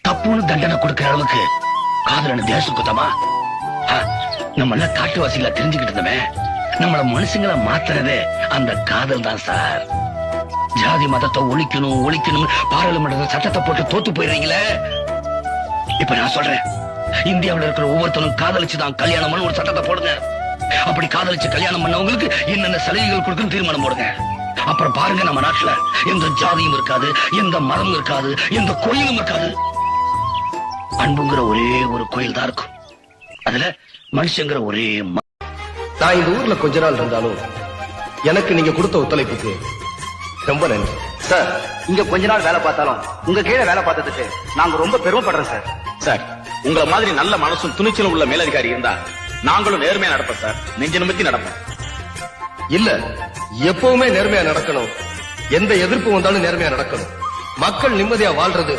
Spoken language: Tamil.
தப்புன்னு தண்டனை கொடுக்கிற அளவுக்கு காதலன தேச குத்தமா? நம்ம எல்லாம் காட்டுவாசிகளா தெரிஞ்சுக்கிட்டு இருந்தோமே, நம்மள மனுஷங்களா மாத்துறதே அந்த காதல் தான் சார். ஜாதி மதத்தை ஒழிக்கணும் ஒழிக்கணும் பாராளுமன்ற சட்டத்தை போட்டு தோத்து போயிடுறீங்களே. இப்ப நான் சொல்றேன், இந்தியாவில் இருக்கிற ஒவ்வொருத்தரும் காதலிச்சுதான் கல்யாணம் ஒரு சட்டத்தை போடுங்க. அப்படி காதலிச்சு கல்யாணம் பண்ணவங்களுக்கு என்னென்ன சலுகைகள் கொடுக்கணும் தீர்மானம் போடுங்க. அப்புறம் பாருங்க, நம்ம நாட்டுல எந்த ஜாதியும் இருக்காது, எந்த மதமும் இருக்காது, எந்த கோயிலும் இருக்காது. அன்புங்கிற ஒரே ஒரு கோயில் தான் இருக்கும். அதுல மனுஷங்கிற ஒரே நான் இந்த ஊர்ல கொஞ்ச நாள் இருந்தாலும் எனக்கு நீங்க கொடுத்த ஒத்துழைப்புக்கு ரொம்ப நன்றி சார். இங்க கொஞ்ச நாள் வேலை பார்த்தாலும் உங்க கீழே வேலை பார்த்ததுக்கு நாங்க ரொம்ப பெருமைப்படுறோம் சார். சார், உங்களை மாதிரி நல்ல மனசும் துணிச்சலும் உள்ள மேலதிகாரி இருந்தா நாங்களும் நேர்மையா நடப்போம் சார். நெஞ்ச நிமித்தி நடப்போம். இல்ல, எப்பவுமே நேர்மையா நடக்கணும். எந்த எதிர்ப்பு வந்தாலும் நேர்மையா நடக்கணும். மக்கள் நிம்மதியா வாழ்றது